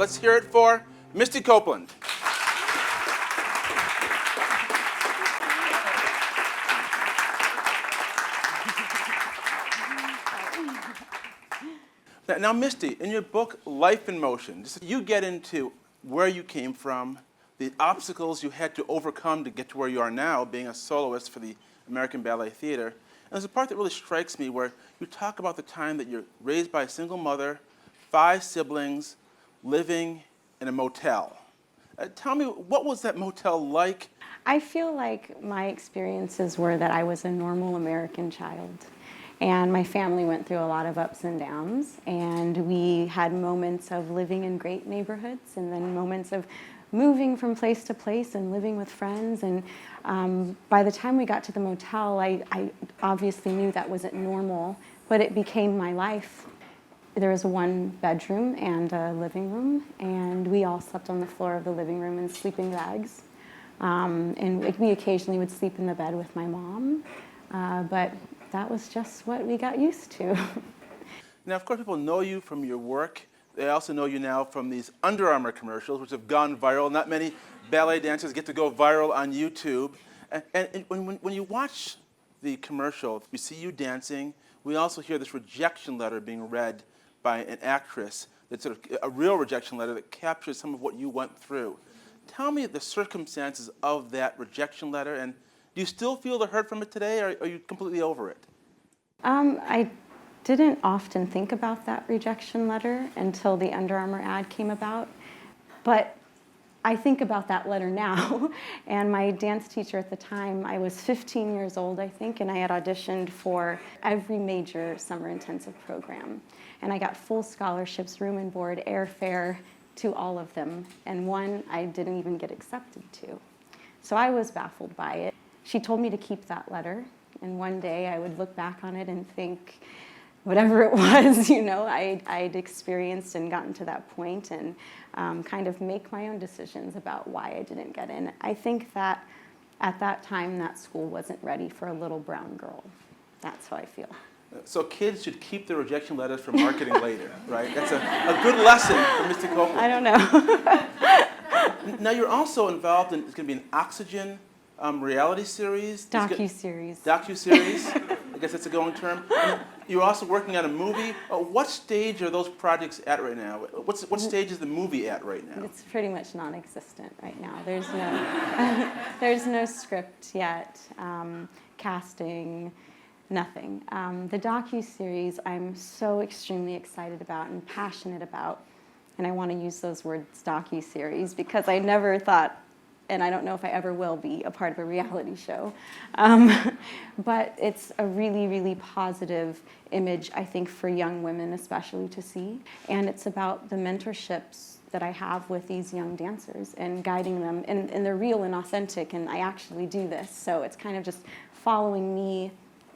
Let's hear it for Misty Copeland. Now, Misty, in your book, Life in Motion, you get into where you came from, the obstacles you had to overcome to get to where you are now, being a soloist for the American Ballet Theater. And there's a part that really strikes me where you talk about the time that you're raised by a single mother, 5 siblings, living in a motel. Tell me, what was that motel like? I feel like my experiences were that I was a normal American child. And my family went through a lot of ups and downs, and we had moments of living in great neighborhoods and then moments of moving from place to place and living with friends. And by the time we got to the motel, I obviously knew that wasn't normal, but it became my life. There was 1 bedroom and a living room, and we all slept on the floor of the living room in sleeping bags. And we occasionally would sleep in the bed with my mom, but that was just what we got used to. Now, of course, people know you from your work. They also know you now from these Under Armour commercials, which have gone viral. Not many ballet dancers get to go viral on YouTube. And when you watch the commercial, we see you dancing. We also hear this rejection letter being read by an actress. That's sort of a real rejection letter that captures some of what you went through. Tell me the circumstances of that rejection letter, and do you still feel the hurt from it today, or are you completely over it? I didn't often think about that rejection letter until the Under Armour ad came about. But I think about that letter now. And my dance teacher at the time, I was 15 years old, I think, and I had auditioned for every major summer intensive program. And I got full scholarships, room and board, airfare to all of them. And one I didn't even get accepted to. So I was baffled by it. She told me to keep that letter, and one day I would look back on it and think, whatever it was, I'd experienced and gotten to that point, and kind of make my own decisions about why I didn't get in. I think that at that time, that school wasn't ready for a little brown girl. That's how I feel. So kids should keep their rejection letters for marketing later, right? That's a good lesson for Misty Copeland. I don't know. Now, you're also involved in, it's going to be an Oxygen reality series. Docu-series. Docu-series. I guess that's a going term. And you're also working on a movie. What stage are those projects at right now? What stage is the movie at right now? It's pretty much non-existent right now. There's no script yet, casting, nothing. The docu-series I'm so extremely excited about and passionate about, and I want to use those words, docu-series, because I never thought, and I don't know if I ever will be, a part of a reality show. But it's a really, really positive image, I think, for young women especially to see. And it's about the mentorships that I have with these young dancers and guiding them. And they're real and authentic, and I actually do this. So it's kind of just following me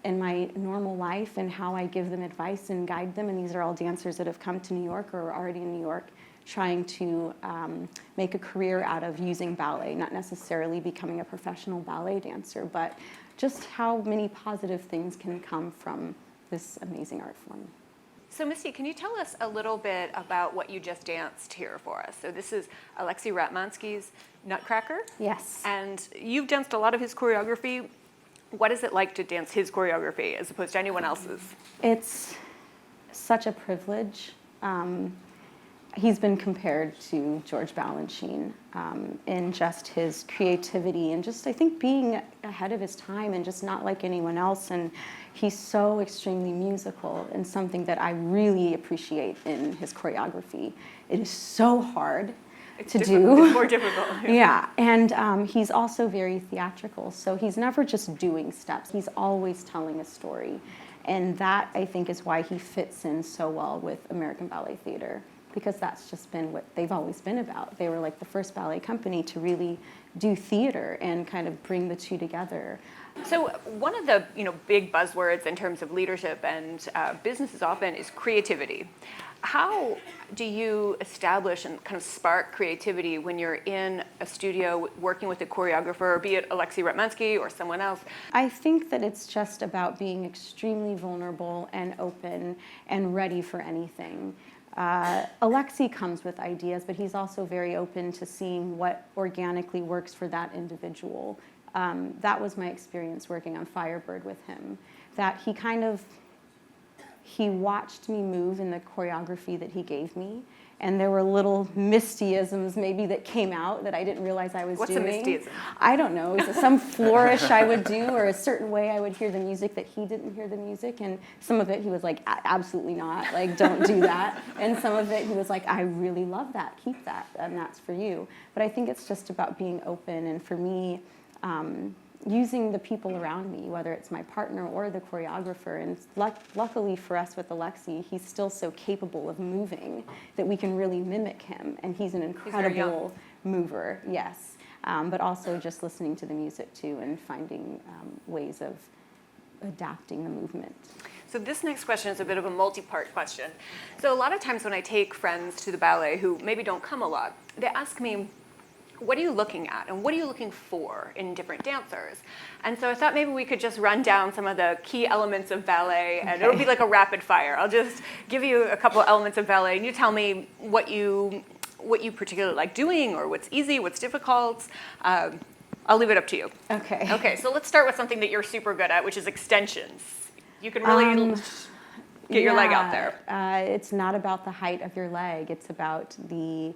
in my normal life and how I give them advice and guide them. And these are all dancers that have come to New York or are already in New York, trying to make a career out of using ballet, not necessarily becoming a professional ballet dancer, but just how many positive things can come from this amazing art form. So Misty, can you tell us a little bit about what you just danced here for us? So this is Alexei Ratmansky's Nutcracker. Yes. And you've danced a lot of his choreography. What is it like to dance his choreography as opposed to anyone else's? It's such a privilege. He's been compared to George Balanchine in just his creativity and just, I think, being ahead of his time and just not like anyone else. And he's so extremely musical, and something that I really appreciate in his choreography. It is so hard to do. It's more difficult. Yeah, and he's also very theatrical. So he's never just doing steps. He's always telling a story. And that, I think, is why he fits in so well with American Ballet Theater, because that's just been what they've always been about. They were like the first ballet company to really do theater and kind of bring the two together. So one of the big buzzwords in terms of leadership and businesses often is creativity. How do you establish and kind of spark creativity when you're in a studio working with a choreographer, be it Alexei Ratmansky or someone else? I think that it's just about being extremely vulnerable and open and ready for anything. Alexi comes with ideas, but he's also very open to seeing what organically works for that individual. That was my experience working on Firebird with him, that he watched me move in the choreography that he gave me, and there were little Mistyisms maybe that came out that I didn't realize I was doing. What's a Mistyism? I don't know. It was some flourish I would do, or a certain way I would hear the music that he didn't hear the music, and some of it he was like, absolutely not, like, don't do that. And some of it he was like, I really love that, keep that, and that's for you. But I think it's just about being open, and for me, using the people around me, whether it's my partner or the choreographer. And luckily for us with Alexi, he's still so capable of moving that we can really mimic him. And he's an incredible mover, yes. But also just listening to the music too and finding ways of adapting the movement. So this next question is a bit of a multi-part question. So a lot of times when I take friends to the ballet who maybe don't come a lot, they ask me, what are you looking at and what are you looking for in different dancers? And so I thought maybe we could just run down some of the key elements of ballet, and it'll be like a rapid fire. I'll just give you a couple of elements of ballet and you tell me what you particularly like doing, or what's easy, what's difficult. I'll leave it up to you. Okay. Okay, so let's start with something that you're super good at, which is extensions. You can really get your leg out there. It's not about the height of your leg. It's about the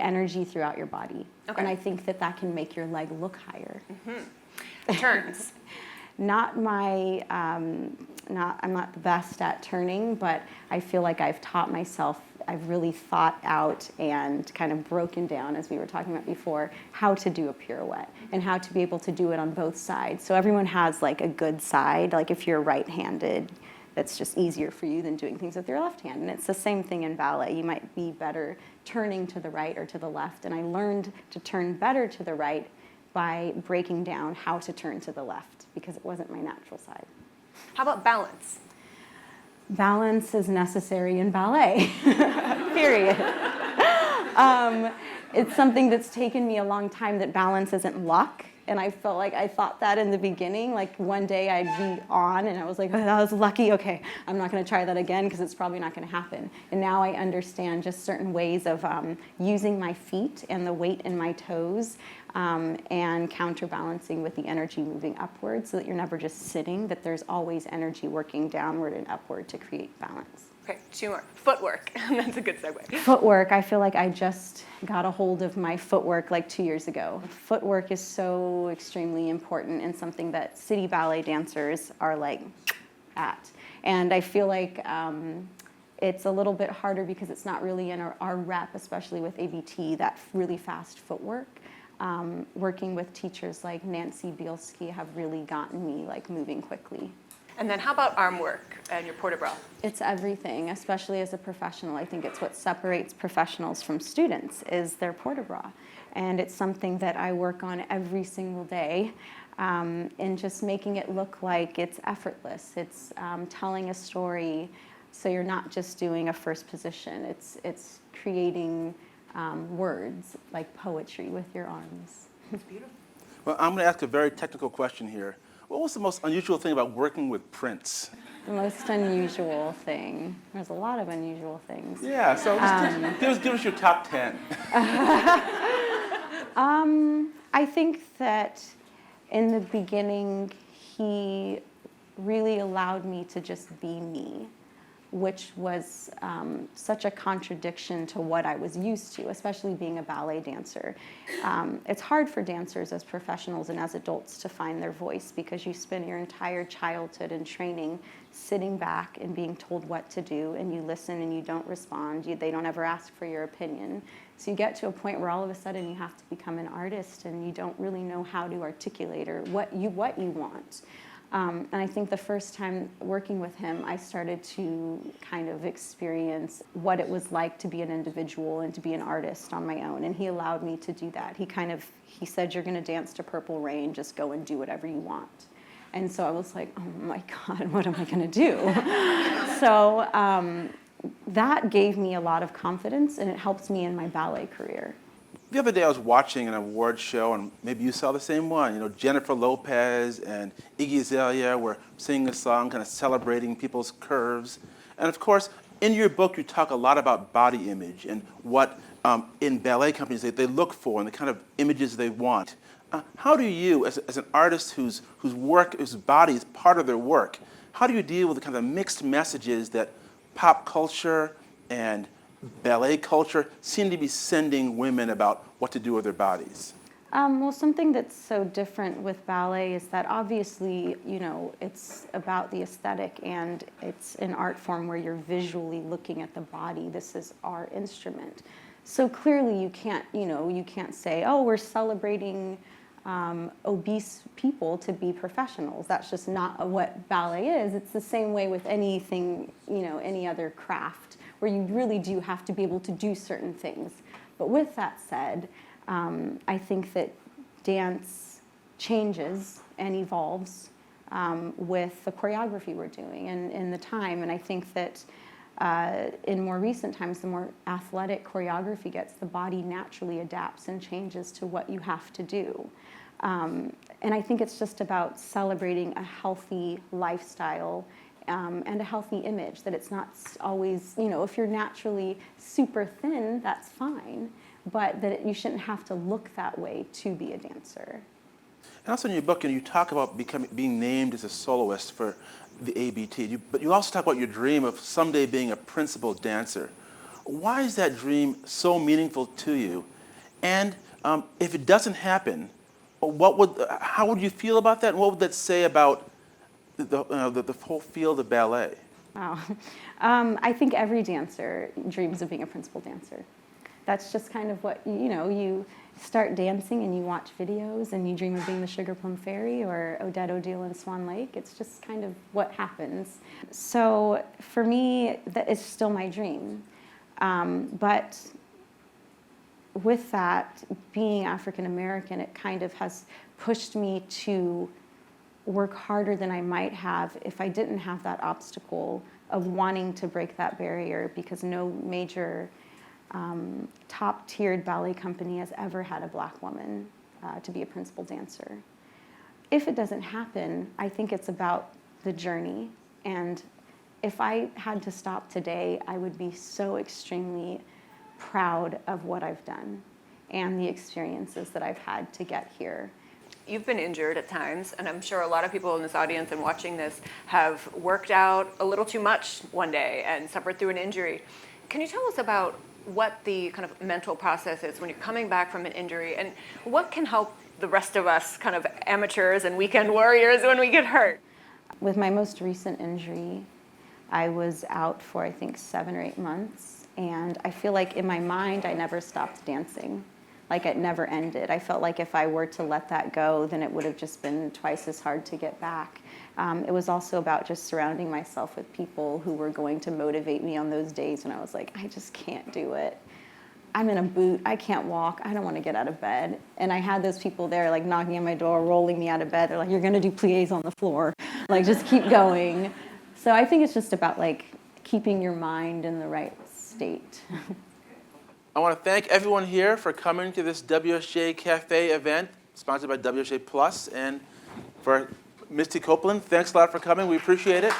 energy throughout your body. Okay. And I think that can make your leg look higher. Mm-hmm. Turns. I'm not the best at turning, but I feel like I've taught myself, I've really thought out and kind of broken down, as we were talking about before, how to do a pirouette and how to be able to do it on both sides. So everyone has like a good side, like if you're right-handed, that's just easier for you than doing things with your left hand. And it's the same thing in ballet. You might be better turning to the right or to the left. And I learned to turn better to the right by breaking down how to turn to the left, because it wasn't my natural side. How about balance? Balance is necessary in ballet, period. It's something that's taken me a long time, that balance isn't luck. And I felt like I thought that in the beginning, like one day I'd be on and I was like, oh, that was lucky, okay, I'm not gonna try that again because it's probably not gonna happen. And now I understand just certain ways of using my feet and the weight in my toes and counterbalancing with the energy moving upward, so that you're never just sitting, that there's always energy working downward and upward to create balance. Okay, 2 more. Footwork. That's a good segue. Footwork, I feel like I just got a hold of my footwork like 2 years ago. Footwork is so extremely important and something that city ballet dancers are like at. And I feel like it's a little bit harder because it's not really in our rep, especially with ABT, that really fast footwork. Working with teachers like Nancy Bielski have really gotten me like moving quickly. And then how about arm work and your port de bras? It's everything, especially as a professional. I think it's what separates professionals from students is their port de bras. And it's something that I work on every single day, and just making it look like it's effortless. It's telling a story, so you're not just doing a first position. It's creating words like poetry with your arms. It's beautiful. Well, I'm going to ask a very technical question here. What was the most unusual thing about working with Prince? The most unusual thing. There's a lot of unusual things. Yeah, so just give us your top 10. I think that in the beginning, he really allowed me to just be me, which was such a contradiction to what I was used to, especially being a ballet dancer. It's hard for dancers as professionals and as adults to find their voice, because you spend your entire childhood and training sitting back and being told what to do, and you listen and you don't respond. They don't ever ask for your opinion. So you get to a point where all of a sudden you have to become an artist and you don't really know how to articulate or what you want. And I think the first time working with him, I started to kind of experience what it was like to be an individual and to be an artist on my own. And he allowed me to do that. He said, you're going to dance to Purple Rain, just go and do whatever you want. And so I was like, oh my God, what am I going to do? So that gave me a lot of confidence, and it helped me in my ballet career. The other day I was watching an award show, and maybe you saw the same one. You know, Jennifer Lopez and Iggy Azalea were singing a song kind of celebrating people's curves. And of course, in your book, you talk a lot about body image and what in ballet companies they look for and the kind of images they want. How do you, as an artist whose body is part of their work, how do you deal with the kind of mixed messages that pop culture and ballet culture seem to be sending women about what to do with their bodies? Well, something that's so different with ballet is that obviously, you know, it's about the aesthetic and it's an art form where you're visually looking at the body. This is our instrument. So clearly you can't, you know, you can't say, oh, we're celebrating obese people to be professionals. That's just not what ballet is. It's the same way with anything, you know, any other craft where you really do have to be able to do certain things. But with that said, I think that dance changes and evolves with the choreography we're doing and in the time. And I think that in more recent times, the more athletic choreography gets, the body naturally adapts and changes to what you have to do. And I think it's just about celebrating a healthy lifestyle and a healthy image, that it's not always, you know, if you're naturally super thin, that's fine, but that you shouldn't have to look that way to be a dancer. And also in your book, you talk about being named as a soloist for the ABT, but you also talk about your dream of someday being a principal dancer. Why is that dream so meaningful to you? And if it doesn't happen, how would you feel about that? And what would that say about the whole field of ballet? Wow. I think every dancer dreams of being a principal dancer. That's just kind of what, you know, you start dancing and you watch videos and you dream of being the Sugar Plum Fairy or Odette O'Deal in Swan Lake. It's just kind of what happens. So for me, that is still my dream. But with that, being African American, it kind of has pushed me to work harder than I might have if I didn't have that obstacle of wanting to break that barrier, because no major top-tiered ballet company has ever had a black woman to be a principal dancer. If it doesn't happen, I think it's about the journey. And if I had to stop today, I would be so extremely proud of what I've done and the experiences that I've had to get here. You've been injured at times, and I'm sure a lot of people in this audience and watching this have worked out a little too much one day and suffered through an injury. Can you tell us about what the kind of mental process is when you're coming back from an injury, and what can help the rest of us kind of amateurs and weekend warriors when we get hurt? With my most recent injury, I was out for I think 7 or 8 months, and I feel like in my mind I never stopped dancing. Like it never ended. I felt like if I were to let that go, then it would have just been twice as hard to get back. It was also about just surrounding myself with people who were going to motivate me on those days when I was like, I just can't do it. I'm in a boot, I can't walk, I don't want to get out of bed. And I had those people there like knocking on my door, rolling me out of bed. They're like, you're gonna do pliés on the floor. Like just keep going. So I think it's just about like keeping your mind in the right state. I want to thank everyone here for coming to this WSJ Cafe event sponsored by WSJ Plus, and for Misty Copeland, thanks a lot for coming. We appreciate it.